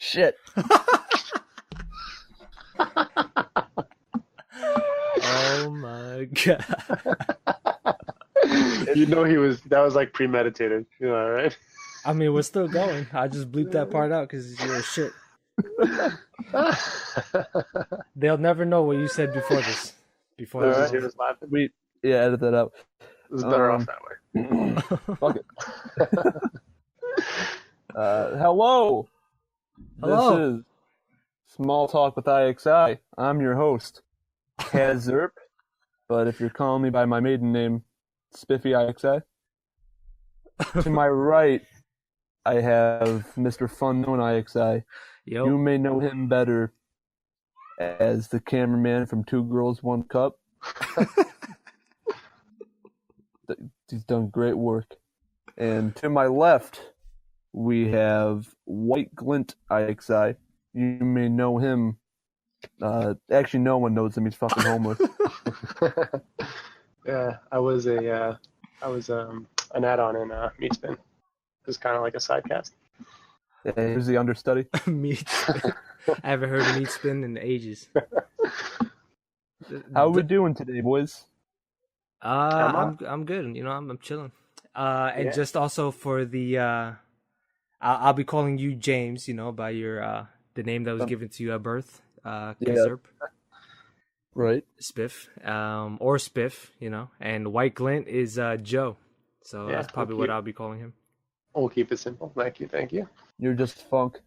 Shit. Oh my god. You know that was like premeditated. You know, right? I mean, we're still going. I just bleeped that part out because you're a shit. They'll never know what you said before this. Before They'll this. just hear us laughing. Edit that out. It was better off that way. Fuck it. Hello. Hello. This is Small Talk with iXi. I'm your host, Kazerp. But if you're calling me by my maiden name, Spiffy iXi. To my right, I have Mr. FUNKNOWN iXi. Yo. You may know him better as the cameraman from Two Girls, One Cup. He's done great work. And to my left, we have White Glint iXi. You may know him. Actually, no one knows him. He's fucking homeless. Yeah, I was an add-on in Meat Spin. It was kind of like a side cast. Yeah, here's the understudy. Meat spin. I haven't heard of meat spin in ages. How we doing today, boys? I'm good. You know, I'm chilling. And just also for the I'll be calling you James. You know, by your the name that was given to you at birth. Kazerp. Right. Spiff. Or Spiff. You know, and White Glint is Joe. So that's probably what I'll be calling him. We'll keep it simple. Thank you. You're just Funk.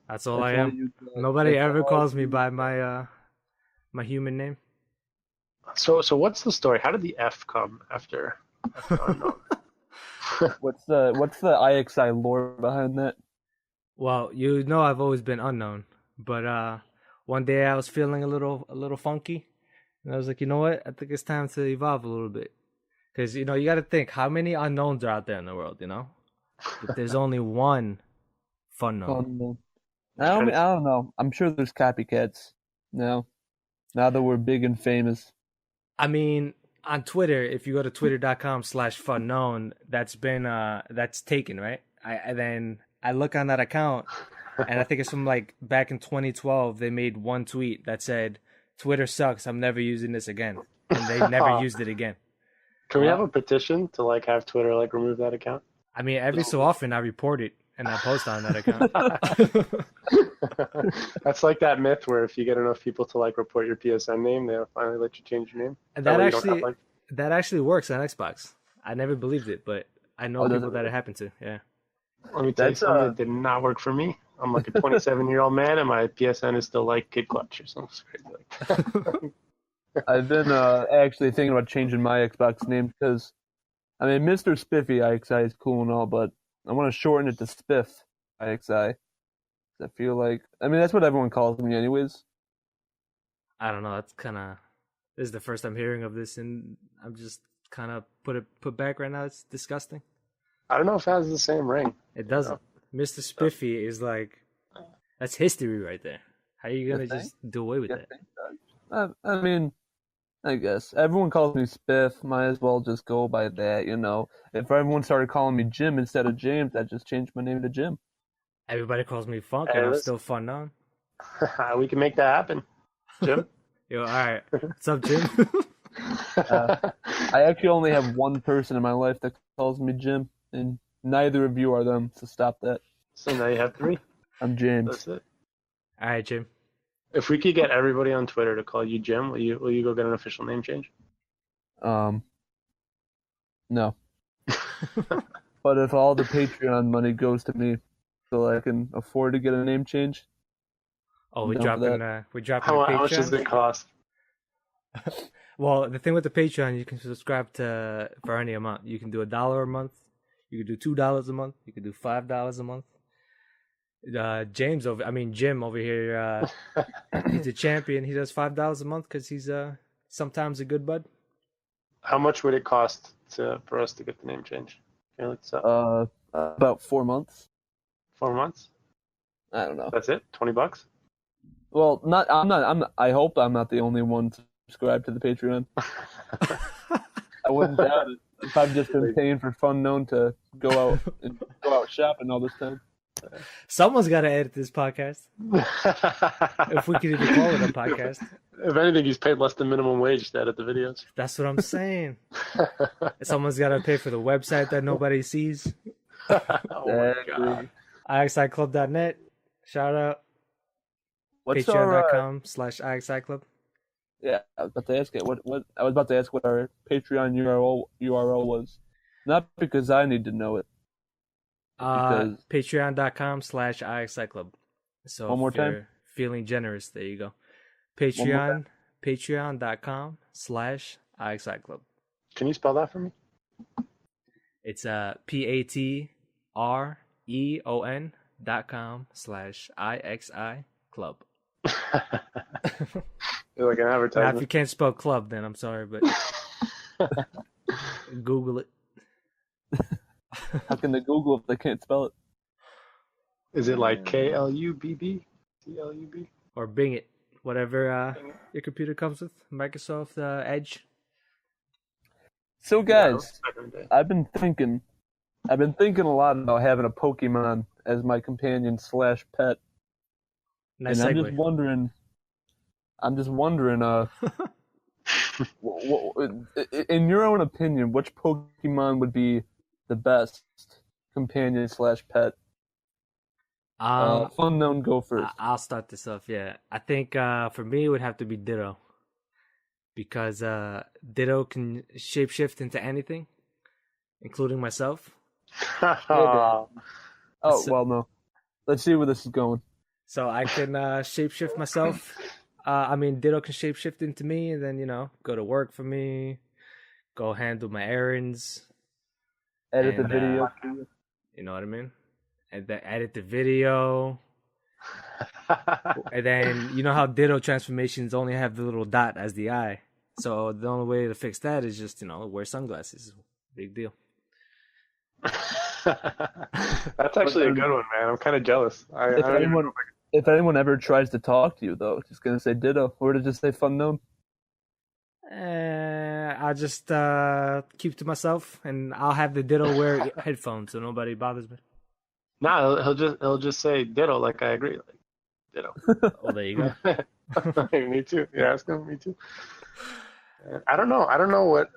That's all I am. Nobody ever calls me by my my human name. So what's the story? How did the F come after Unknown? What's the iXi lore behind that? Well, you know I've always been unknown, but one day I was feeling a little funky, and I was like, you know what? I think it's time to evolve a little bit, because you know you got to think how many unknowns are out there in the world. You know, but there's only one FUNKNOWN. I don't know. I'm sure there's copycats now that we're big and famous. I mean, on Twitter, if you go to twitter.com/FUNKNOWN, that's taken, right? Then I look on that account, and I think it's from like back in 2012. They made one tweet that said, "Twitter sucks. I'm never using this again," and they never used it again. Can we have a petition to like have Twitter like remove that account? I mean, every so often I report it and I post on that account. That's like that myth where if you get enough people to like report your PSN name, they'll finally let you change your name. And that actually works on Xbox. I never believed it, but I know people that it happened to. Yeah. Let me tell you something that did not work for me. I'm like a 27-year-old man, and my PSN is still like Kid Clutch or something crazy like that. I've been actually thinking about changing my Xbox name because, I mean, Mr. Spiffy iXi is cool and all, but I want to shorten it to Spiff iXi. I feel like, I mean, that's what everyone calls me anyways. I don't know. That's this is the first I'm hearing of this, and I'm just kind of put back right now. It's disgusting. I don't know if it has the same ring. It doesn't. Mr. Spiffy is like, that's history right there. How are you going to just do away with that? I mean, I guess. Everyone calls me Spiff. Might as well just go by that, you know. If everyone started calling me Jim instead of James, I'd just change my name to Jim. Everybody calls me Funk, and I'm still FUNKNOWN. We can make that happen, Jim. Yo, all right. What's up, Jim? I actually only have one person in my life that calls me Jim, and neither of you are them, so stop that. So now you have 3. I'm James. That's it. All right, Jim. If we could get everybody on Twitter to call you Jim, will you go get an official name change? No. But if all the Patreon money goes to me, so I can afford to get a name change. Oh, we're dropping How much does it cost? Well, the thing with the Patreon, you can subscribe to for any amount. You can do $1 a month. You can do $2 a month. You can do $5 a month. Jim over here, he's a champion. He does $5 a month because he's sometimes a good bud. How much would it cost for us to get the name change? Can you look this up? About 4 months. 4 months? I don't know. That's it? $20? Well, I hope I'm not the only one subscribed to the Patreon. I wouldn't doubt it if I've just been paying for FUNKNOWN to go out shopping all this time. Someone's got to edit this podcast. If we could even call it a podcast. If anything, he's paid less than minimum wage to edit the videos. That's what I'm saying. Someone's got to pay for the website that nobody sees. Oh my God. iXiClub.net. Shout out. What's our Patreon.com/iXi Club. Yeah, I was about to ask it. What our Patreon URL was. Not because I need to know it. Patreon.com/iXi Club. So one more if you're time. feeling generous, there you go. Patreon.com/iXi Club. Can you spell that for me? It's patreon.com/IXI Club. You're like an Now, advertisement. if you can't spell club, then I'm sorry, but Google it. How can they Google if they can't spell it? Is it like KLUBB? CLUB? Or Bing it. Whatever your computer comes with. Microsoft Edge. So guys, I've been thinking a lot about having a Pokemon as my companion / pet. Nice and segue. I'm just wondering, in your own opinion, which Pokemon would be the best companion / pet? FUNKNOWN, go first. I'll start this off, yeah. I think for me it would have to be Ditto. Because Ditto can shapeshift into anything, including myself. Oh, well, no. Let's see where this is going. So I can shapeshift myself. Ditto can shapeshift into me and then, go to work for me, go handle my errands. Edit the video. You know what I mean? And then edit the video. And then, you know how Ditto transformations only have the little dot as the eye. So the only way to fix that is just, wear sunglasses. Big deal. That's actually a good one, man. I'm kind of jealous. If anyone ever tries to talk to you, though, just gonna say Ditto, or to just say FUNKNOWN. I'll just keep to myself, and I'll have the Ditto wear headphones so nobody bothers me. Nah, he'll just say Ditto, like I agree, like Ditto. Oh, there you go. Me too. Yeah, ask him. Me too. I don't know what.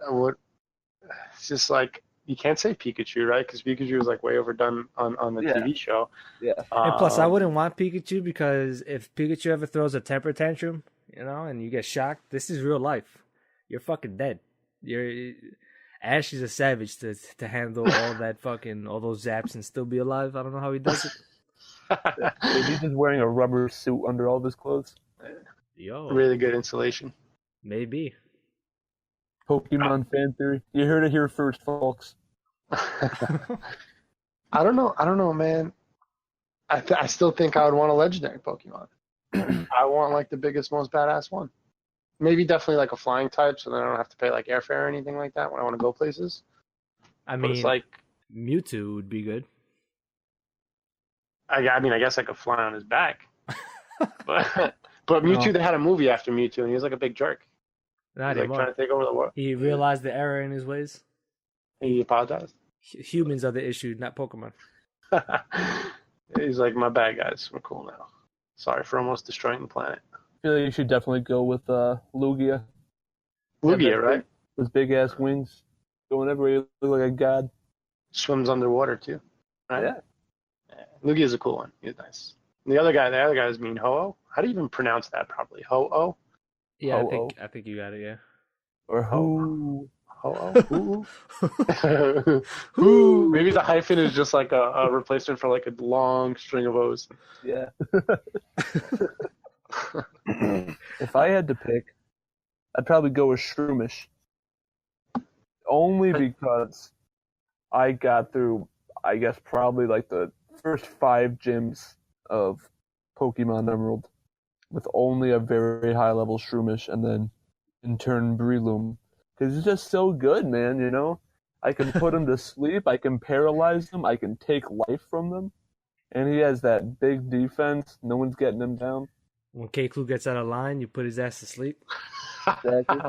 It's just like you can't say Pikachu, right? Because Pikachu was like way overdone on the TV show. Yeah. And plus, I wouldn't want Pikachu because if Pikachu ever throws a temper tantrum, and you get shocked, this is real life. You're fucking dead. Ash is a savage to handle all those zaps and still be alive. I don't know how he does it. Maybe he's just wearing a rubber suit under all of his clothes. Yo, really good insulation. Maybe. Pokemon fan theory. You heard it here first, folks. I don't know, man. I still think I would want a legendary Pokemon. I want like the biggest, most badass one. Maybe definitely like a flying type, so then I don't have to pay like airfare or anything like that when I want to go places. But it's like Mewtwo would be good. I guess I could fly on his back. but Mewtwo, they had a movie after Mewtwo, and he was like a big jerk. Not He's anymore. like trying to take over the world. He realized the error in his ways. He apologized. Humans are the issue, not Pokemon. He's like, my bad, guys. We're cool now. Sorry for almost destroying the planet. I feel like you should definitely go with Lugia. Lugia, right? With big ass wings, going everywhere. You look like a god. Swims underwater too. Right? Yeah. Lugia's a cool one. He's nice. And the other guy is mean Ho-Oh. How do you even pronounce that properly? Ho-Oh? Yeah, Ho-Oh. I think you got it. Yeah. Or who? Ho-Oh? Who? Maybe the hyphen is just like a replacement for like a long string of O's. Yeah. If I had to pick, I'd probably go with Shroomish. Only because I got through, I guess, probably like the first 5 gyms of Pokemon Emerald with only a very high level Shroomish and then in turn Breloom. Because it's just so good, man, I can put him to sleep, I can paralyze them, I can take life from them. And he has that big defense, no one's getting him down. When K-Clue gets out of line, you put his ass to sleep. Exactly.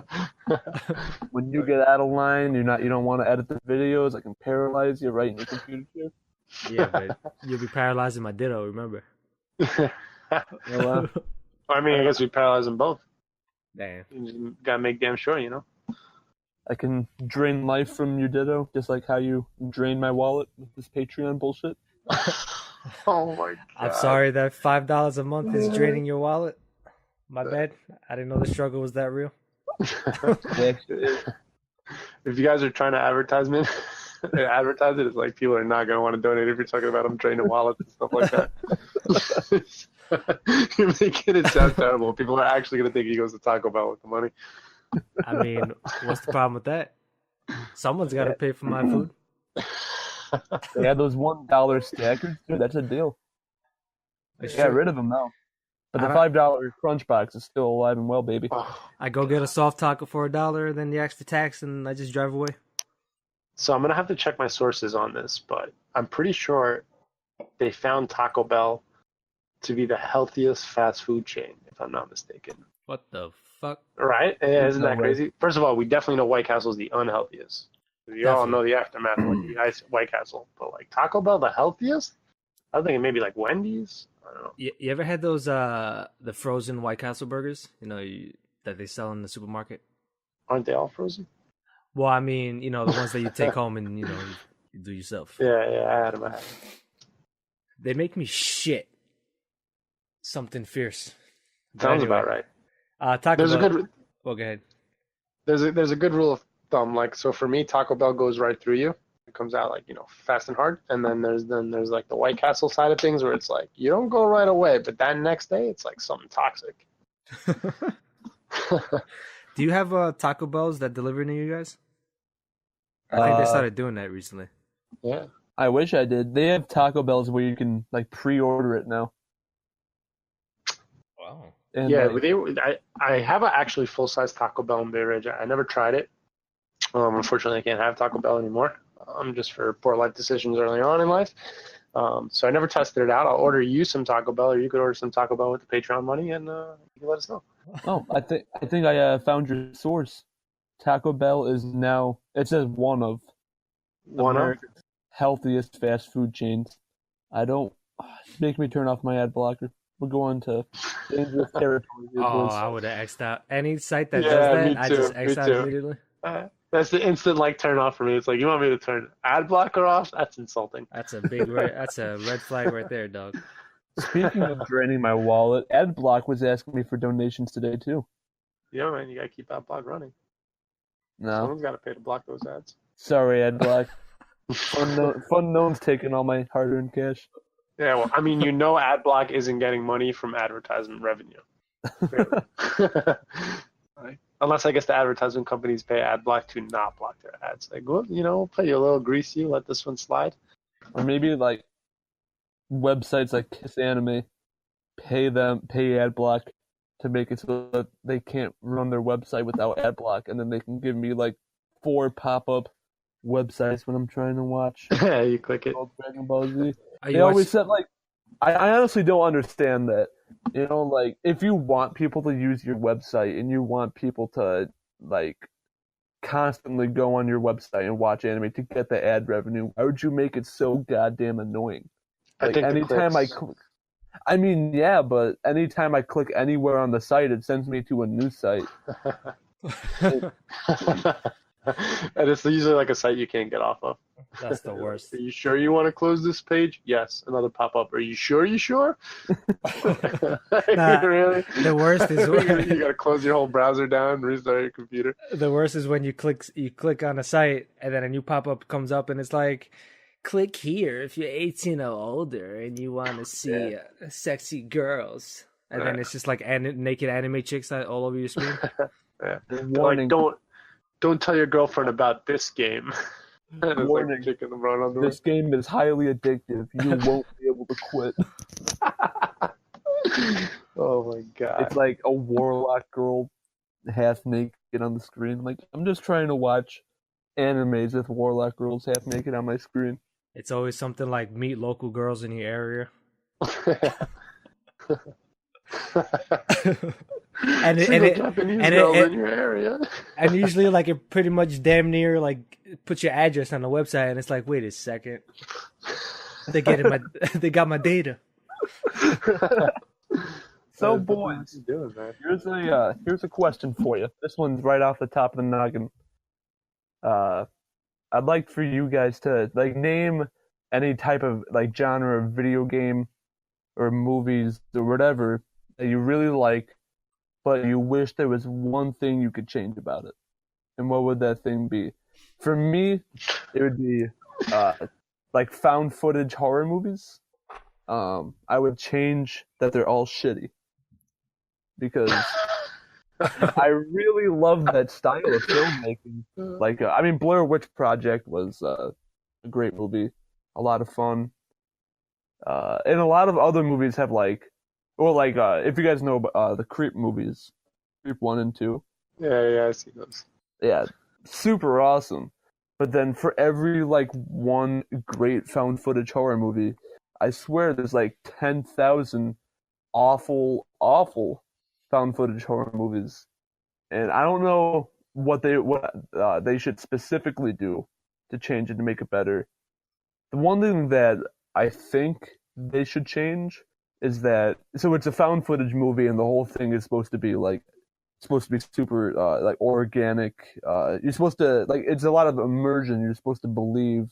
When you get out of line, you don't want to edit the videos, I can paralyze you right in your computer chair. Yeah, but you'll be paralyzing my ditto. Remember? Well, I mean, I guess we paralyze them both. Damn. You just gotta make damn sure, you know. I can drain life from your ditto, just like how you drain my wallet with this Patreon bullshit. Oh my god! I'm sorry that $5 a month is draining your wallet. My bad. I didn't know the struggle was that real. If you guys are trying to advertise it, it's like people are not going to want to donate if you're talking about them draining wallets and stuff like that. You're making it sound terrible. People are actually going to think he goes to Taco Bell with the money. I mean, what's the problem with that? Someone's got to pay for my food. Yeah, those $1 stackers, dude, that's a deal. They got rid of them now. But the $5 crunch box is still alive and well, baby. I go get a soft taco for $1, then the extra tax, and I just drive away. So I'm going to have to check my sources on this, but I'm pretty sure they found Taco Bell to be the healthiest fast food chain, if I'm not mistaken. What the fuck? Right? Yeah, isn't that No way. crazy? First of all, we definitely know White Castle is the unhealthiest. You all know the aftermath of like, White Castle. But like Taco Bell, the healthiest? I was thinking maybe like Wendy's. I don't know. You ever had those the frozen White Castle burgers? You know that they sell in the supermarket. Aren't they all frozen? Well, I mean, the ones that you take home and you do yourself. Yeah, I had them. They make me shit. Something fierce. Sounds about right. Taco There's Bell. a good. Well, go ahead. There's a good rule of thumb. Like, so for me, Taco Bell goes right through you. It comes out like fast and hard. And then there's like the White Castle side of things where it's like you don't go right away, but that next day it's like something toxic. Do you have Taco Bells that deliver to you guys? I think they started doing that recently. Yeah. I wish I did. They have Taco Bells where you can like pre-order it now. Wow. And, Yeah, like, I have a actually full-size Taco Bell in Bay Ridge. I never tried it. Unfortunately, I can't have Taco Bell anymore. Just for poor life decisions early on in life. So I never tested it out. I'll order you some Taco Bell, or you could order some Taco Bell with the Patreon money, and you can let us know. Oh, I think I found your source. Taco Bell is now, it says one of America's healthiest fast food chains. Make me turn off my ad blocker. We'll go on to dangerous territory here, Oh, boys. I would have X'd out any site that Yeah, does me that. I too, just me X'd out too. immediately. That's the instant turn off for me. It's like, you want me to turn ad blocker off? That's insulting. That's a red flag right there, dog. Speaking of draining my wallet, AdBlock was asking me for donations today too. Yeah, man, you gotta keep that block running. No, Someone's gotta pay to block those ads. sorry, AdBlock. FUNKNOWN's taking all my hard-earned cash. Yeah, well, I mean, ad block isn't getting money from advertisement revenue. Right. Unless I guess the advertisement companies pay ad block to not block their ads. Like, well, we'll pay you a little grease, you let this one slide. Or maybe like websites like Kiss Anime pay AdBlock to make it so that they can't run their website without AdBlock, and then they can give me like 4 pop-up websites when I'm trying to watch Yeah, you click it. Dragon Ball Z. Are They always said like, I honestly don't understand that. Like if you want people to use your website and you want people to like constantly go on your website and watch anime to get the ad revenue, why would you make it so goddamn annoying? Like anytime I click, I mean, yeah, but anytime I click anywhere on the site, it sends me to a new site. And it's usually like a site you can't get off of. That's the worst. Are you sure you want to close this page? Yes. Another pop-up. Are you sure? You sure? Nah, Really? The worst is You gotta close your whole browser down, restart your computer. the worst is when you click on a site and then a new pop-up comes up and it's like, click here if you're 18 or older and you want to see sexy girls, and then it's just like naked anime chicks all over your screen. Yeah. Warning. Like, don't tell your girlfriend about this game. It's Warning. like chicken run on the This game is highly addictive. You won't be able to quit. Oh my god. It's like a warlock girl half naked on the screen. Like, I'm just trying to watch animes with warlock girls half naked on my screen. It's always something like meet local girls in your area. and Japanese girls in your area. And usually, like, it pretty much damn near like puts your address on the website, and it's like, wait a second, They get my they got my data. So, What are boys, you doing, man? here's a question for you. This one's right off the top of the noggin. I'd like for you guys to like name any type of like genre of video game or movies or whatever that you really like, but you wish there was one thing you could change about it. And what would that thing be? For me, it would be uh, like found footage horror movies. I would change that they're all shitty because I really love that style of filmmaking. Like, I mean, Blair Witch Project was a great movie, a lot of fun. And a lot of other movies have like, or like, if you guys know the Creep movies, Creep 1 and 2. Yeah, I see those. Yeah, super awesome. But then for every like one great found footage horror movie, I swear there's like 10,000 awful found footage horror movies. And I don't know what they should specifically do to change it to make it better. The one thing that I think they should change is that so it's a found footage movie and the whole thing is supposed to be super like organic. You're supposed to like it's a lot of immersion. You're supposed to believe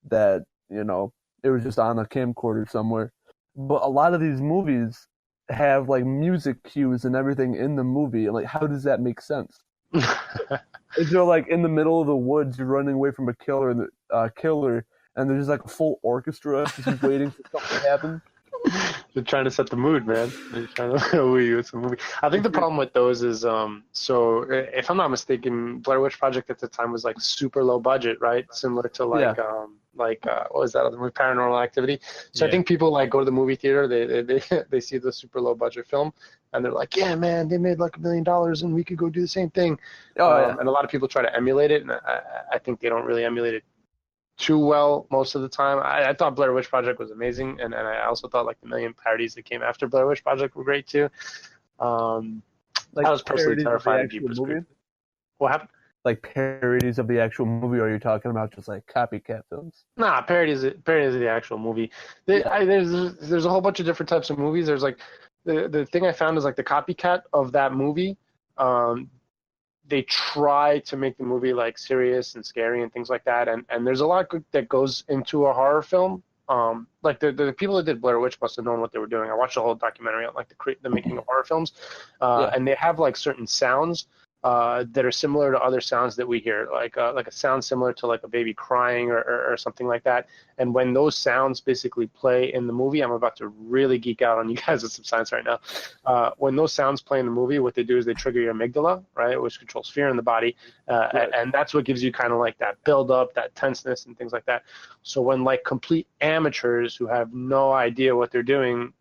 that it was just on a camcorder somewhere. But a lot of these movies have like music cues and everything in the movie. And like, how does that make sense? If you're like in the middle of the woods, you're running away from a killer, and there's just like a full orchestra just waiting for something to happen. They're trying to set the mood, man. They're trying to woo you with some movie. I think the problem with those is, so if I'm not mistaken, Blair Witch Project at the time was like super low budget, right? Similar to like, what was that other movie, Paranormal Activity? So I think people like go to the movie theater, they see the super low budget film, and they're like, yeah, man, they made like $1 million, and we could go do the same thing. And a lot of people try to emulate it, and I think they don't really emulate it too well most of the time. I thought Blair Witch Project was amazing, and I also thought like the million parodies that came after Blair Witch Project were great too. Like I was personally terrified of Jeepers Creepers. What happened? Like parodies of the actual movie, or are you talking about just like copycat films? Nah, parodies of the actual movie. There's a whole bunch of different types of movies. There's like the thing I found is like the copycat of that movie. They try to make the movie like serious and scary and things like that, and there's a lot that goes into a horror film. Like the people that did Blair Witch must have known what they were doing. I watched the whole documentary on like the making of horror films, and they have like certain sounds that are similar to other sounds that we hear, like a sound similar to like a baby crying or something like that. And when those sounds basically play in the movie, I'm about to really geek out on you guys with some science right now. When those sounds play in the movie, what they do is they trigger your amygdala, right, which controls fear in the body, and that's what gives you kind of like that build up, that tenseness, and things like that. So when like complete amateurs who have no idea what they're doing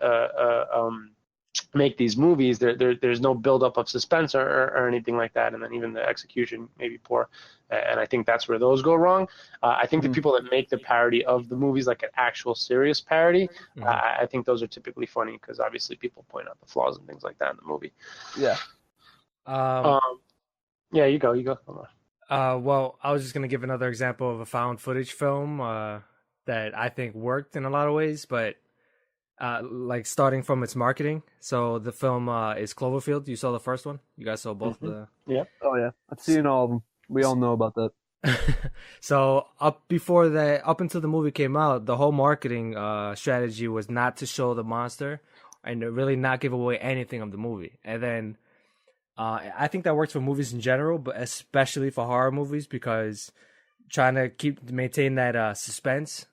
make these movies, there's no buildup of suspense or anything like that, and then even the execution may be poor, and I think that's where those go wrong. I think the people that make the parody of the movies, like an actual serious parody, I think those are typically funny because obviously people point out the flaws and things like that in the movie. Yeah. Yeah, you go. Well, I was just gonna give another example of a found footage film that I think worked in a lot of ways, but like starting from its marketing. So the film is Cloverfield. You saw the first one? You guys saw both of the... Yeah. Oh, yeah. I've seen all of them. We all know about that. So up until the movie came out, the whole marketing strategy was not to show the monster and really not give away anything of the movie. And then I think that works for movies in general, but especially for horror movies, because trying to maintain that suspense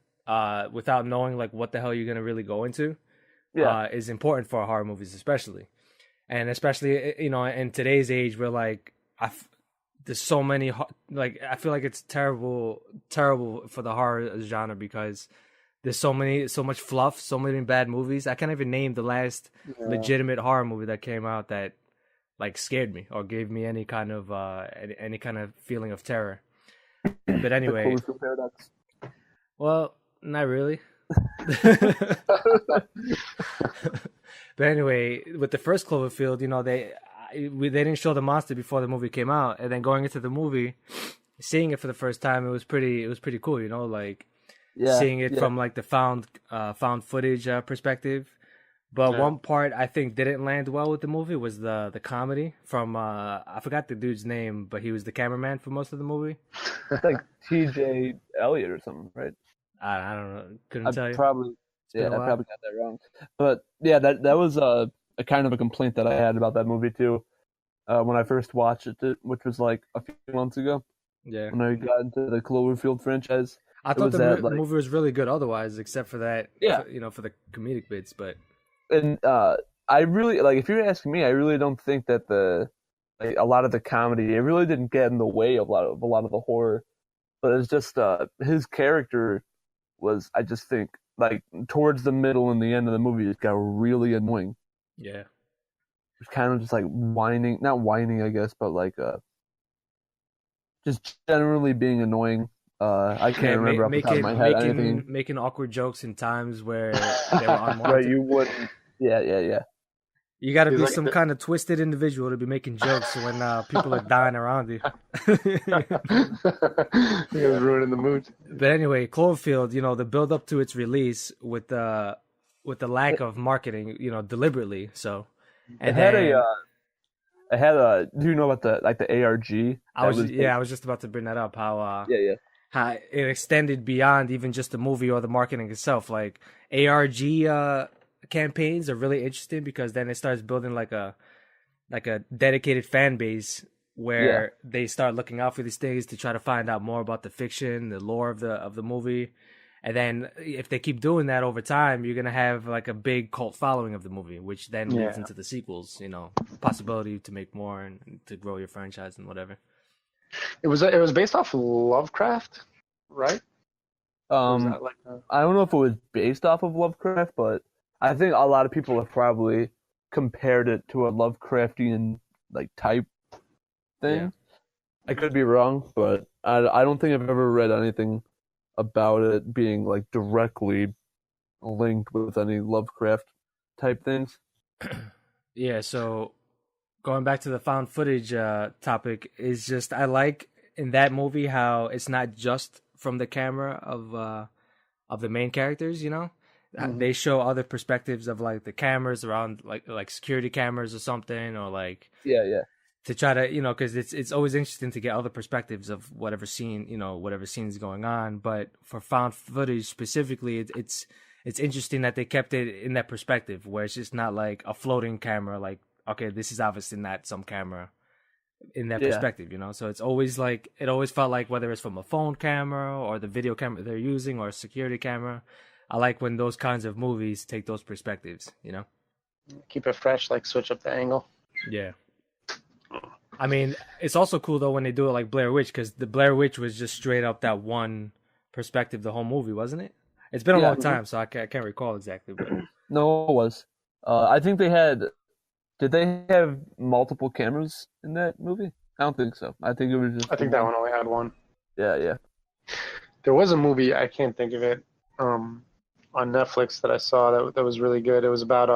without knowing like what the hell you're gonna really go into is important for horror movies, especially in today's age where like there's so many like I feel like it's terrible for the horror genre because there's so much fluff, so many bad movies. I can't even name the last legitimate horror movie that came out that like scared me or gave me any kind of feeling of terror. But anyway, well, not really. But anyway, with the first Cloverfield, they didn't show the monster before the movie came out, and then going into the movie, seeing it for the first time, it was pretty cool. Like Yeah, seeing it yeah. from like the found footage perspective. But Yeah. one part I think didn't land well with the movie was the comedy from I forgot the dude's name, but he was the cameraman for most of the movie. It's like T.J. Elliott or something, right? I don't know, couldn't I tell you. probably, It's been yeah, a I while. probably got that wrong. But yeah, that was a kind of a complaint that I had about that movie too. When I first watched it, which was like a few months ago, Yeah, when I got into the Cloverfield franchise, I it thought was the that like movie was really good otherwise, except for that, yeah, for the comedic bits. But and I really like if you're asking me, I really don't think that the like a lot of the comedy it really didn't get in the way of a lot of the horror, but it's just his character was I just think like towards the middle and the end of the movie it got really annoying. yeah, It's kind of just like whining, not whining I guess, but like just generally being annoying. I yeah, can't remember off the top of my head anything. making awkward jokes in times where they were Right, unwanted. you wouldn't. Yeah, yeah, yeah. You got to He's be like some kind of twisted individual to be making jokes when people are dying around you. he was ruining the mood. But anyway, Cloverfield, the build up to its release with the lack of marketing, deliberately. So, It and had then it had a. Do you know about the ARG? I was just about to bring that up. Yeah, yeah, How it extended beyond even just the movie or the marketing itself. Like ARG campaigns are really interesting because then it starts building like a dedicated fan base yeah. where they start looking out for these things to try to find out more about the fiction, the lore of the movie. And then if they keep doing that over time, you're gonna have like a big cult following of the movie, which then leads Yeah. into the sequels. Possibility to make more and to grow your franchise and whatever. It was based off Lovecraft, right? Or was that like I don't know if it was based off of Lovecraft, but I think a lot of people have probably compared it to a Lovecraftian like type thing. Yeah. I could be wrong, but I don't think I've ever read anything about it being like directly linked with any Lovecraft type things. Yeah, so going back to the found footage topic is just I like in that movie how it's not just from the camera of the main characters, They show other perspectives of like the cameras around like security cameras or something or like Yeah, yeah. to try to because it's always interesting to get other perspectives of whatever scene whatever scene is going on. But for found footage specifically, it's interesting that they kept it in that perspective where it's just not like a floating camera. Like okay, this is obviously not some camera in that Yeah. perspective, So it's always like it always felt like whether it's from a phone camera or the video camera they're using or a security camera. I like when those kinds of movies take those perspectives. keep it fresh, like switch up the angle? Yeah. I mean, it's also cool though when they do it like Blair Witch because the Blair Witch was just straight up that one perspective the whole movie, wasn't it? It's been a Yeah. long time, so I can't recall exactly. But No, it was. I think they had. Did they have multiple cameras in that movie? I don't think so. I think it was just. I think that one only had one. Yeah, yeah. There was a movie, I can't think of it, on Netflix that I saw that was really good. It was about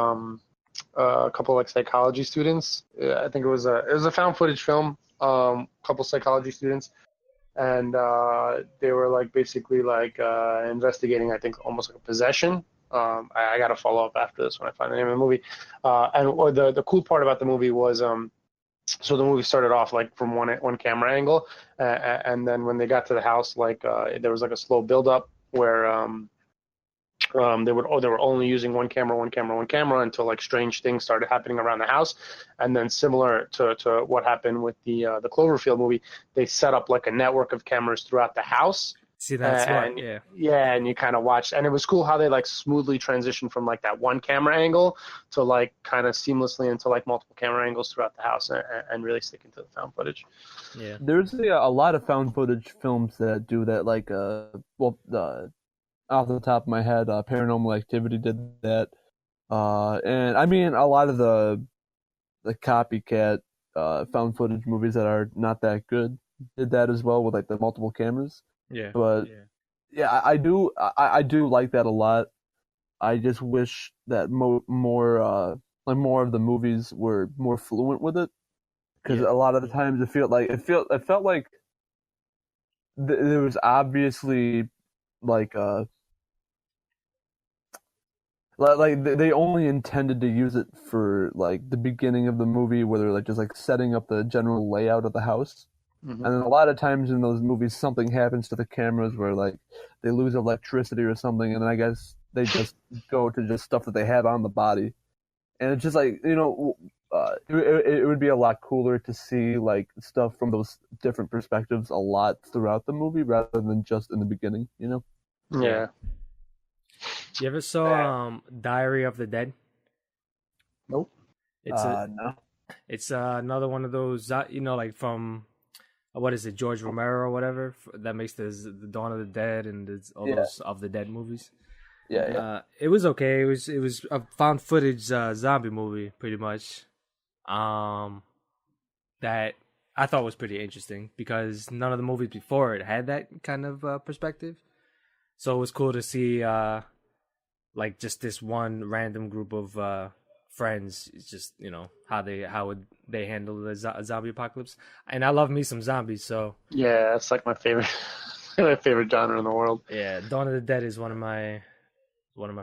a couple like psychology students. I think it was a found footage film. Couple psychology students, and they were like basically like investigating. I think almost like a possession. I got to follow up after this when I find the name of the movie. And the cool part about the movie was so the movie started off like from one camera angle, and then when they got to the house, like there was like a slow build up where they were only using one camera until like strange things started happening around the house, and then similar to what happened with the Cloverfield movie, they set up like a network of cameras throughout the house. see, that's And what, yeah, and you kind of watched, and it was cool how they like smoothly transitioned from like that one camera angle to like kind of seamlessly into like multiple camera angles throughout the house, and really sticking to the found footage. yeah. There's a lot of found footage films that do that. Like, off the top of my head, Paranormal Activity did that. And I mean, a lot of the copycat found footage movies that are not that good did that as well with like the multiple cameras. Yeah. But yeah, I do like that a lot. I just wish that more of the movies were more fluent with it, because a lot of the times it felt like there was obviously like they only intended to use it for like the beginning of the movie where they're like just like setting up the general layout of the house. Mhm. And then a lot of times in those movies something happens to the cameras where like they lose electricity or something, and then I guess they just go to just stuff that they had on the body. And it's just like, it would be a lot cooler to see like stuff from those different perspectives a lot throughout the movie rather than just in the beginning, you know? Yeah. You ever saw Diary of the Dead? Nope. It's No. it's another one of those like from what is it, George Romero or whatever, that makes the Dawn of the Dead and all those of the Dead movies. Yeah. It was okay. It was a found footage zombie movie pretty much. That I thought was pretty interesting because none of the movies before it had that kind of perspective. So it was cool to see like just this one random group of friends. It's just how would they handle the zombie apocalypse. And I love me some zombies, so Yeah, that's like my favorite my favorite genre in the world. yeah, Dawn of the Dead is one of my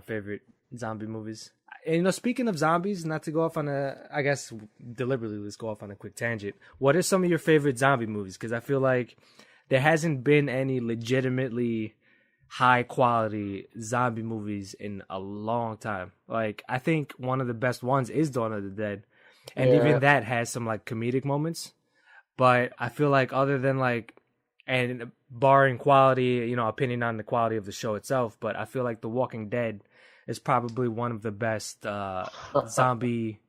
favorite zombie movies. And speaking of zombies, not to go off on I guess deliberately, let's go off on a quick tangent. What are some of your favorite zombie movies? Because I feel like there hasn't been any legitimately high quality zombie movies in a long time. Like, I think one of the best ones is Dawn of the Dead. And even that has some like comedic moments. But I feel like other than like, and barring quality, opinion on the quality of the show itself, but I feel like The Walking Dead is probably one of the best zombie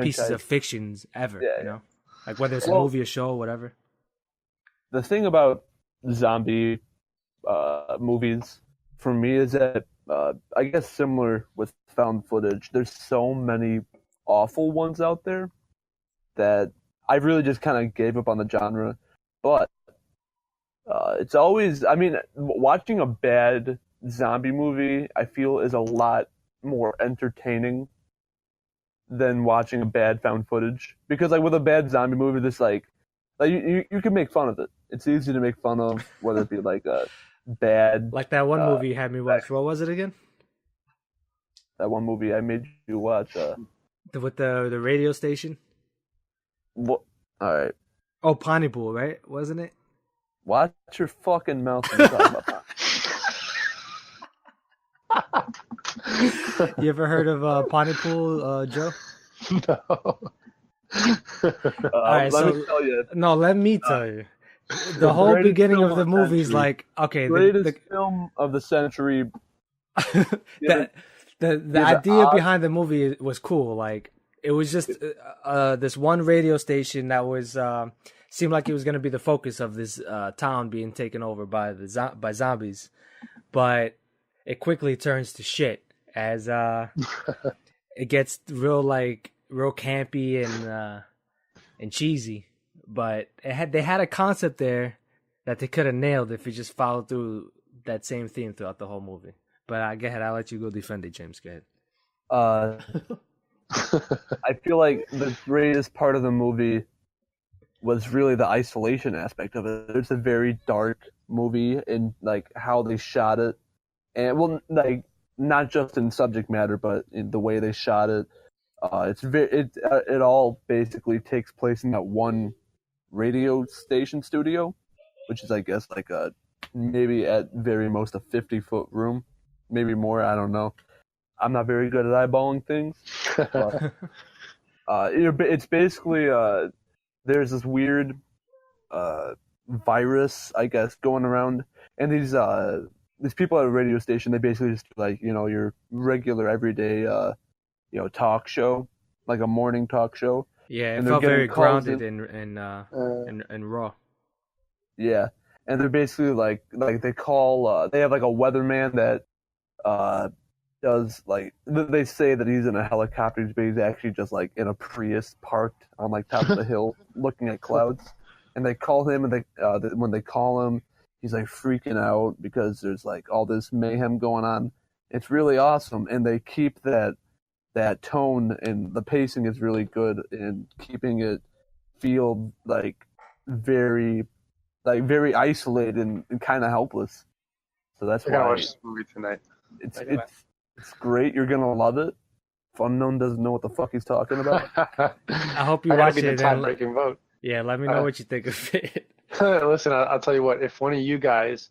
pieces of fictions ever. Yeah. Like whether it's a movie, a show, whatever. The thing about zombie movies for me is that I guess similar with found footage, there's so many awful ones out there that I really just kind of gave up on the genre. But it's always, I mean, watching a bad zombie movie, I feel, is a lot more entertaining than watching a bad found footage. Because like with a bad zombie movie, this like you can make fun of it. It's easy to make fun of, whether it be like a bad, like that one movie you had me watch. What was it again? That one movie I made you watch. With the radio station. What? All right. Oh, Pontypool, right? Wasn't it? Watch your fucking mouth when you talk about that. You ever heard of Pontypool, Joe? No. All right, let me tell you. No, let me tell you. The whole beginning of the movie is like, okay, greatest film of the century. the idea behind the movie was cool. Like, it was just this one radio station that was seemed like it was going to be the focus of this town being taken over by by zombies, but it quickly turns to shit as it gets real campy and cheesy. But they had a concept there that they could have nailed if you just followed through that same theme throughout the whole movie. But go ahead, I'll let you go defend it, James. Go ahead. I feel like the greatest part of the movie was really the isolation aspect of it. It's a very dark movie in like how they shot it, and well, like not just in subject matter, but in the way they shot it. It all basically takes place in that one radio station studio, which is I guess like a maybe at very most a 50-foot room, maybe more. I don't know. I'm not very good at eyeballing things. But, it's basically there's this weird virus, I guess, going around, and these people at a radio station, they basically just like your regular everyday talk show, like a morning talk show. Yeah, it felt very grounded and raw. Yeah, and they're basically like they call they have like a weatherman that does like they say that he's in a helicopter, but he's actually just like in a Prius parked on like top of the hill looking at clouds. And they call him, and when they call him, he's like freaking out because there's like all this mayhem going on. It's really awesome, and they keep that tone, and the pacing is really good in keeping it feel like very isolated and kind of helpless. So that's I gotta why watch this movie tonight. it's great. You're gonna love it. FUNKNOWN doesn't know what the fuck he's talking about. I hope you I gotta watch be the it. tie-breaking vote. Yeah, let me know what you think of it. Listen, I'll tell you what. If one of you guys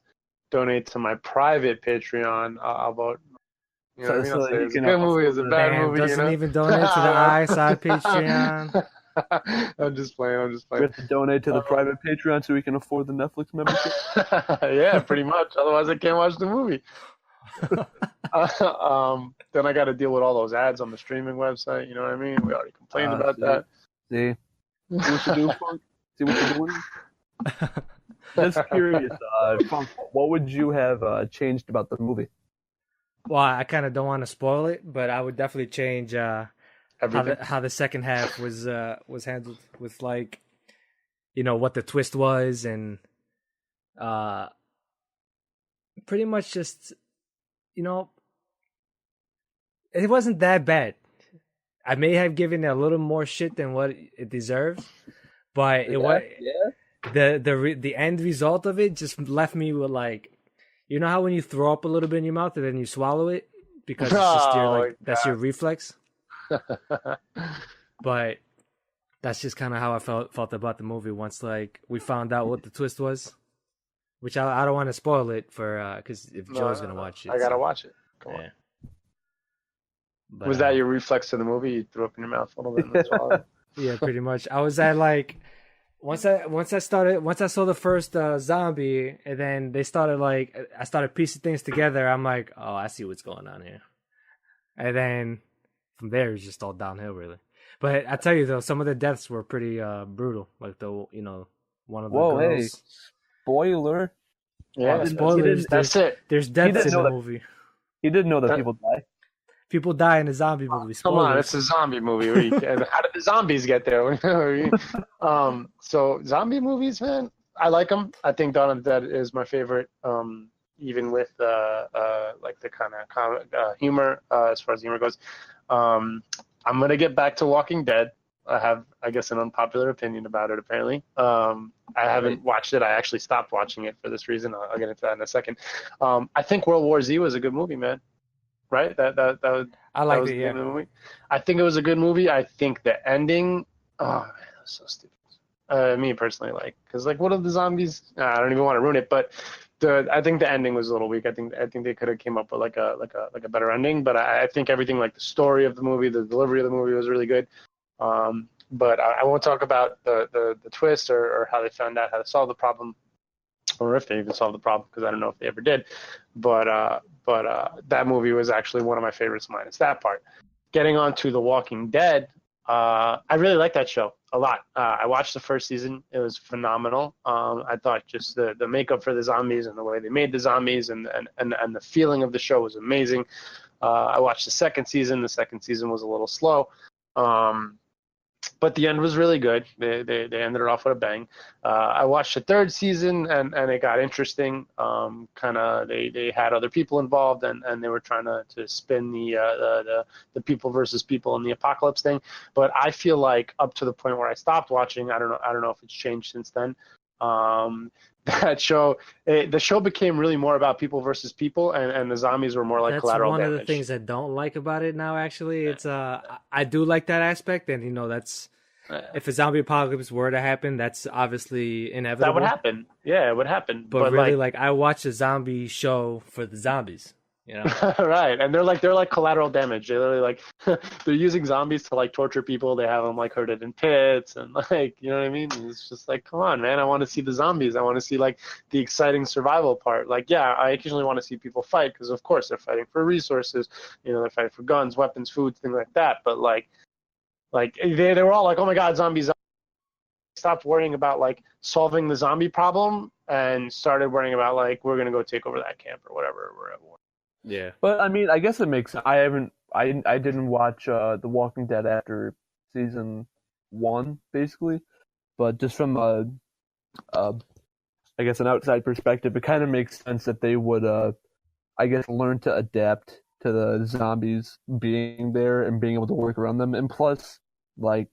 donate to my private Patreon, I'll vote. You know what I mean? I'll say it's a good movie, it's a bad movie. Doesn't even donate to the iXi Patreon. I'm just playing. We have to donate to the private Patreon so we can afford the Netflix membership. Yeah, pretty much. Otherwise, I can't watch the movie. Then I got to deal with all those ads on the streaming website. You know what I mean? We already complained about that. See what you do, Funk? See what you're doing? Just curious, Funk, what would you have changed about the movie? Well, I kind of don't want to spoil it, but I would definitely change how the second half was handled with, like, what the twist was, and pretty much just, it wasn't that bad. I may have given it a little more shit than what it deserves, but the end result of it just left me with, like, you know how when you throw up a little bit in your mouth and then you swallow it because it's just that's your reflex. But that's just kind of how I felt about the movie once, like, we found out what the twist was, which I don't want to spoil it for because if Joe's gonna watch it, I gotta watch it. Come on. But, was that your reflex to the movie? You threw up in your mouth a little bit and swallowed it? Yeah, pretty much. I was at, like, once I saw the first zombie, and then they started, like, I started piecing things together. I'm like, oh, I see what's going on here. And then from there, it's just all downhill, really. But I tell you though, some of the deaths were pretty brutal. Like one of the girls. Hey, spoiler! Yeah, spoilers. That's it. There's deaths in the movie. He didn't know that people die. People die in a zombie movie. Spoilers. Come on, it's a zombie movie. How did the zombies get there? So zombie movies, man, I like them. I think Dawn of the Dead is my favorite, even with like the kind of humor as far as humor goes. I'm gonna get back to Walking Dead. I have, I guess, an unpopular opinion about it. Apparently, I haven't watched it. I actually stopped watching it for this reason. I'll get into that in a second. I think World War Z was a good movie, man. Right? I liked it. Yeah. Movie. I think it was a good movie. I think the ending. Oh man, that was so stupid. Me personally, because what are the zombies? I don't even want to ruin it, but I think the ending was a little weak. I think they could have came up with like a better ending. But I think everything, like the story of the movie, the delivery of the movie was really good. But I won't talk about the twist or how they found out how to solve the problem, or if they even solved the problem, because I don't know if they ever did. But that movie was actually one of my favorites minus that part. Getting on to The Walking Dead, I really like that show a lot. I watched the first season. It was phenomenal. I thought just the makeup for the zombies and the way they made the zombies and the feeling of the show was amazing. I watched the second season. The second season was a little slow. But the end was really good. They ended it off with a bang. I watched the third season and it got interesting. They had other people involved and they were trying to spin the people versus people in the apocalypse thing. But I feel like up to the point where I stopped watching, I don't know if it's changed since then. That show, the show became really more about people versus people, and the zombies were more like collateral damage. That's one of the things I don't like about it now, actually. It's I do like that aspect, and that's if a zombie apocalypse were to happen, that's obviously inevitable. That would happen. Yeah, it would happen. But really, I watch a zombie show for the zombies. Right, and they're like collateral damage. They're literally they're using zombies to torture people. They have them herded in pits and you know what I mean. It's just come on, man. I want to see the zombies. I want to see the exciting survival part. I occasionally want to see people fight because of course they're fighting for resources. They're fighting for guns, weapons, food, things like that. But they were all oh my god, zombies. Stopped worrying about solving the zombie problem and started worrying about we're gonna go take over that camp or whatever. We're at war. Yeah, but I mean, I guess it makes. I didn't watch The Walking Dead after season 1, basically, but just from I guess an outside perspective, it kind of makes sense that they would, I guess, learn to adapt to the zombies being there and being able to work around them. And plus, I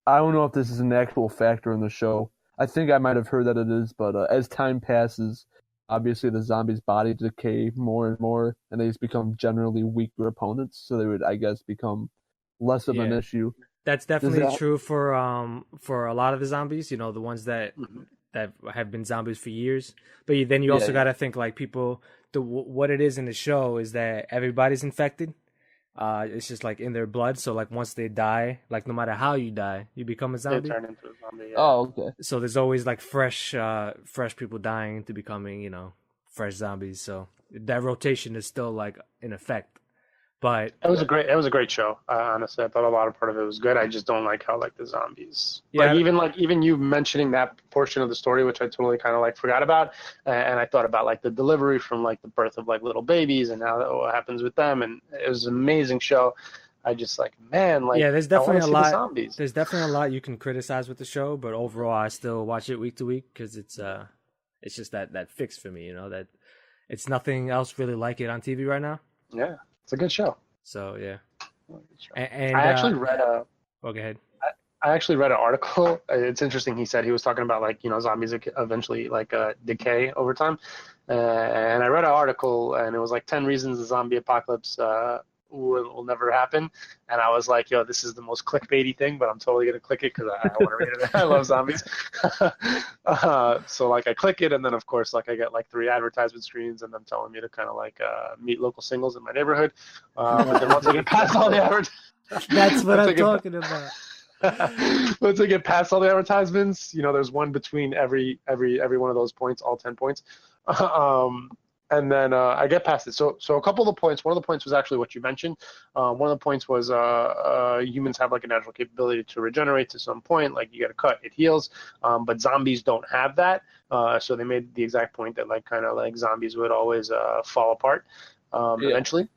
don't know if this is an actual factor in the show. I think I might have heard that it is, but as time passes, obviously the zombies' body decay more and more, and they just become generally weaker opponents. So they would, I guess, become less of an Yeah. issue. That's Does definitely that? true for a lot of the zombies. You know, the ones that Mhm. have been zombies for years. But then you Yeah, also yeah. got to think like people. What it is in the show is that everybody's infected. It's just like in their blood. So like once they die, like no matter how you die, you become a They zombie. turn into a zombie. Yeah. Oh, okay. So there's always like fresh people dying into becoming, fresh zombies. So that rotation is still like in effect. But It was a great show. Honestly, I thought a lot of part of it was good. I just don't like how like the zombies, yeah, like even you mentioning that portion of the story, which I totally kind of like forgot about, and I thought about like the delivery from like the birth of like little babies and how what happens with them, and it was an amazing show. I just like, man, like yeah, there's I want definitely to a see the lot. zombies. There's definitely a lot you can criticize with the show, but overall, I still watch it week to week because it's just that fix for me. That it's nothing else really like it on TV right now. Yeah, it's a good show. So yeah, Really good show. and I actually read a. oh, go ahead. I actually read an article. It's interesting. He said he was talking about like zombies eventually like decay over time, and I read an article and it was like 10 reasons the zombie apocalypse will never happen. And I was like, yo, this is the most clickbaity thing, but I'm totally gonna click it because I want to read it. I love zombies. So like I click it, and then of course like I get like 3 advertisement screens and them telling me to kind of like meet local singles in my neighborhood. But then once I get past all the That's what once I I'm get talking about. once I get past all the advertisements, there's one between every one of those points, all 10 points. And then I get past it. So a couple of the points. One of the points was actually what you mentioned. One of the points was humans have like a natural capability to regenerate to some point. Like you get a cut, it heals. But zombies don't have that. So they made the exact point that like kind of like zombies would always fall apart eventually.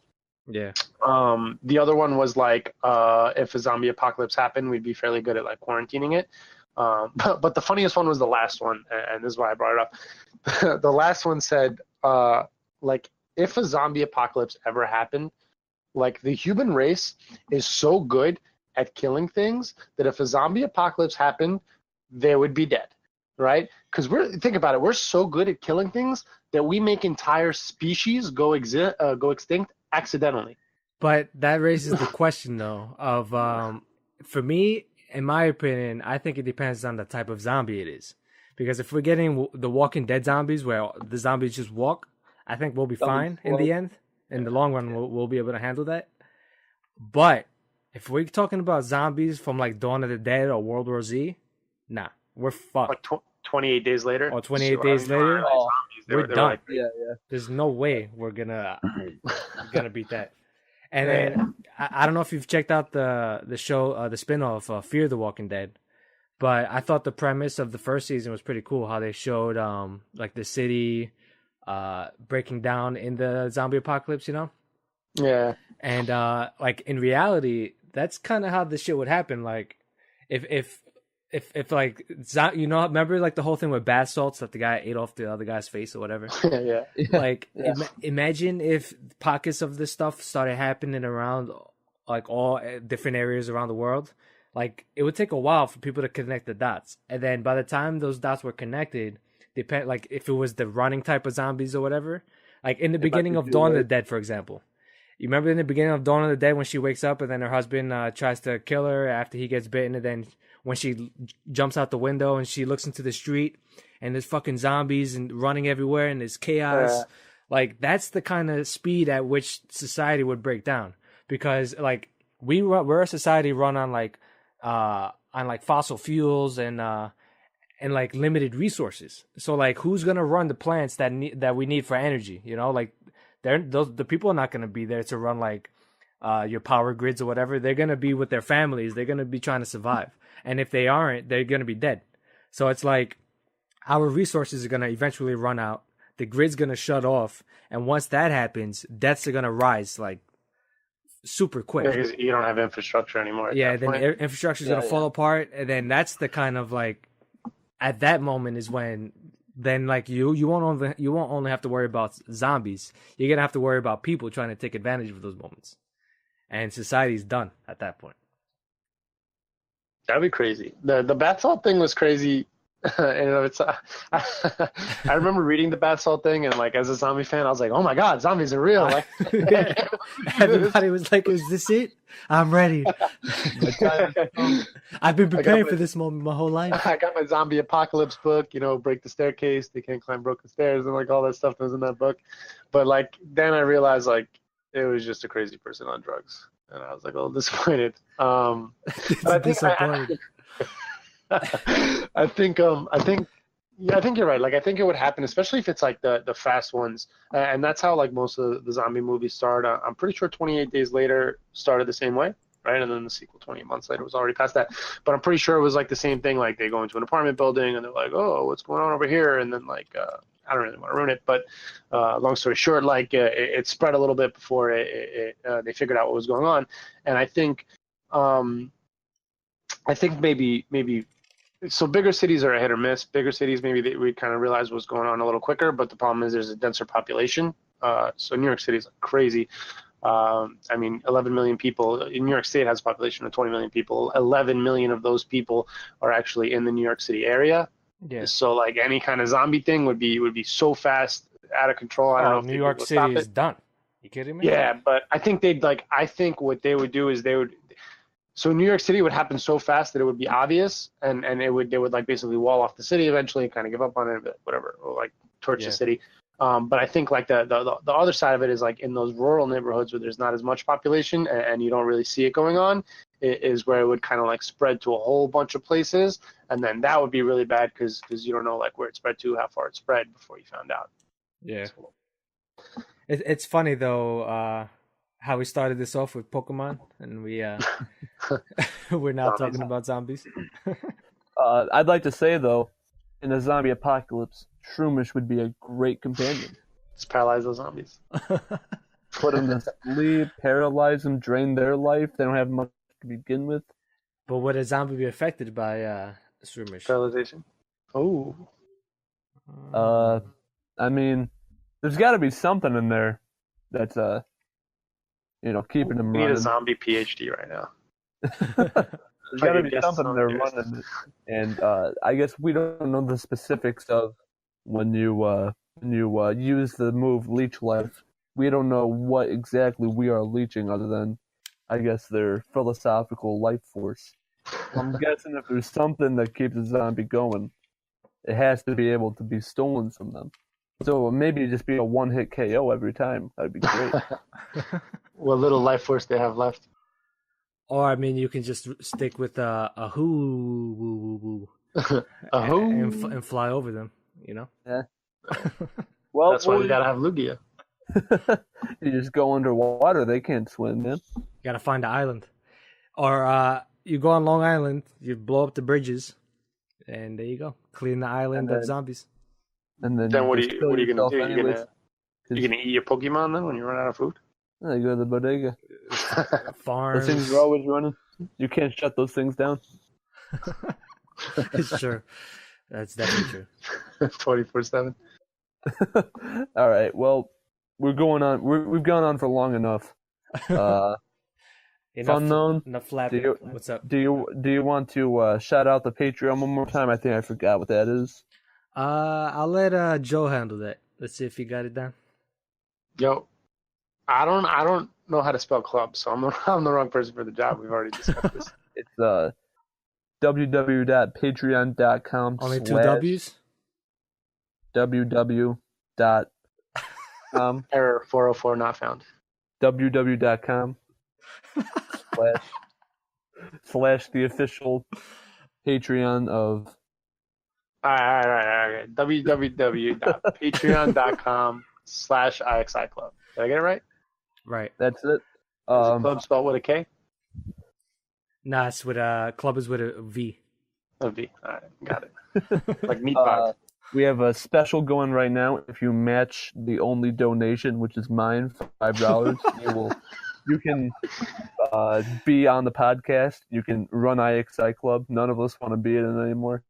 Yeah. The other one was like if a zombie apocalypse happened, we'd be fairly good at like quarantining it. But the funniest one was the last one, and this is why I brought it up. The last one said, like, if a zombie apocalypse ever happened, like the human race is so good at killing things that if a zombie apocalypse happened, they would be dead, right? Because think about it, we're so good at killing things that we make entire species go extinct accidentally. But that raises the question though of for me, in my opinion, I think it depends on the type of zombie it is. Because if we're getting the Walking Dead zombies where the zombies just walk, I think we'll be fine in the end. In the long run, we'll be able to handle that. But if we're talking about zombies from like Dawn of the Dead or World War Z, nah, we're fucked. Like 28 days later. Or 28 days later, we're done. Like, Yeah. There's no way we're gonna beat that. And then I don't know if you've checked out the show, the spinoff, Fear the Walking Dead, but I thought the premise of the first season was pretty cool. How they showed like the city breaking down in the zombie apocalypse, Yeah. And like in reality, that's kind of how this shit would happen. Like if like remember like the whole thing with bath salts that the guy ate off the other guy's face or whatever. Yeah. Like imagine if pockets of this stuff started happening around like all different areas around the world. Like it would take a while for people to connect the dots, and then by the time those dots were connected, like if it was the running type of zombies or whatever. Like in the beginning of Dawn of the Dead, for example. You remember in the beginning of Dawn of the Dead when she wakes up and then her husband tries to kill her after he gets bitten, and then when she jumps out the window and she looks into the street and there's fucking zombies and running everywhere and there's chaos. Like that's the kind of speed at which society would break down, because like we're a society run on like fossil fuels and like limited resources. So like who's gonna run the plants that we need for energy? Like the people are not gonna be there to run like your power grids or whatever. They're gonna be with their families. They're gonna be trying to survive. And if they aren't, they're going to be dead. So it's like our resources are going to eventually run out. The grid's going to shut off. And once that happens, deaths are going to rise like super quick. Because you don't have infrastructure anymore. Yeah, then infrastructure is going to fall apart. And then that's the kind of like, at that moment is when then like you won't only have to worry about zombies. You're going to have to worry about people trying to take advantage of those moments. And society's done at that point. That'd be crazy. The bath salt thing was crazy. and it's I remember reading the bath salt thing, and like as a zombie fan, I was like, oh my god, zombies are real. Like, Yeah. Everybody was like, "Is this it? I'm ready. I've been preparing for this moment my whole life." I got my zombie apocalypse book, break the staircase, they can't climb broken stairs, and like all that stuff that was in that book. But like then I realized like it was just a crazy person on drugs, and I was like a little disappointed. But I think I think yeah, I think you're right. Like I think it would happen, especially if it's like the fast ones, and that's how like most of the zombie movies start. I'm pretty sure 28 Days Later started the same way, right? And then the sequel 28 months later was already past that. But I'm pretty sure it was like the same thing. Like they go into an apartment building and they're like, oh, what's going on over here? And then like I don't really want to ruin it, but long story short, like it spread a little bit before they figured out what was going on. And I think maybe. So bigger cities are a hit or miss. Bigger cities, maybe we kind of realize what's going on a little quicker, but the problem is there's a denser population. So New York City is crazy. I mean, 11 million people. New York State has a population of 20 million people. 11 million of those people are actually in the New York City area. Yeah. So like any kind of zombie thing would be so fast, out of control. I don't know if New York City is done. You kidding me? Yeah, but I think I think what they would do is so New York City would happen so fast that it would be obvious, and they would like basically wall off the city eventually and kind of give up on it, but whatever, or like torch the city. But I think like the other side of it is like in those rural neighborhoods where there's not as much population and you don't really see it going on, is where it would kind of like spread to a whole bunch of places, and then that would be really bad because you don't know like where it spread to, how far it spread before you found out. Yeah. So. It's funny though. How we started this off with Pokemon, and we're now talking about zombies. I'd like to say though, in a zombie apocalypse, Shroomish would be a great companion. Just paralyze those zombies. Put them to sleep, paralyze them, drain their life. They don't have much to begin with. But would a zombie be affected by Shroomish? Paralyzation. Oh. I mean, there's got to be something in there that's keeping them running. We need a zombie PhD right now. There's got to be something they're running, and I guess we don't know the specifics of when you use the move Leech Life. We don't know what exactly we are leeching, other than I guess their philosophical life force. I'm guessing if there's something that keeps a zombie going, it has to be able to be stolen from them. So maybe just be a one-hit KO every time. That'd be great. What little life force they have left. Or I mean, you can just stick with a who woo woo a who and fly over them. Yeah. Well, that's why you gotta have Lugia. You just go underwater. They can't swim, man. You gotta find an island, or you go on Long Island. You blow up the bridges, and there you go. Clean the island of zombies. And then what are you gonna do? You're gonna eat your Pokemon then when you run out of food? You go to the bodega. Farms. Those things are always running. You can't shut those things down. It's true. That's definitely true. 24/7. All right. Well, we're going on. We've gone on for long enough. FUNKNOWN. Enough flapping. What's up? Do you want to shout out the Patreon one more time? I think I forgot what that is. I'll let Joe handle that. Let's see if he got it down. Yo, I don't know how to spell club, so I'm the wrong person for the job. We've already discussed this. It's www.patreon.com. Only two W's. www.com. Error 404 not found. www.com / the official Patreon of. All right. www.patreon.com/iXi Club. Did I get it right? Right. That's it. Is club spelled with a K? Nah, it's with club is with a V. A V. All right, got it. Like meat box. We have a special going right now. If you match the only donation, which is mine, $5, you can be on the podcast. You can run iXi Club. None of us want to be in it anymore.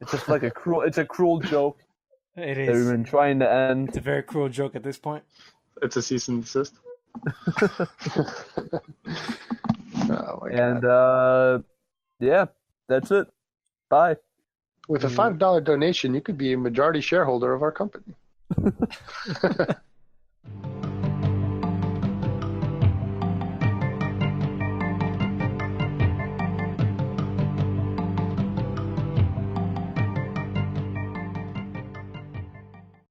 It's just like a cruel joke. It is. That we've been trying to end. It's a very cruel joke at this point. It's a cease and desist. And yeah, that's it. Bye. With a $5 donation, you could be a majority shareholder of our company.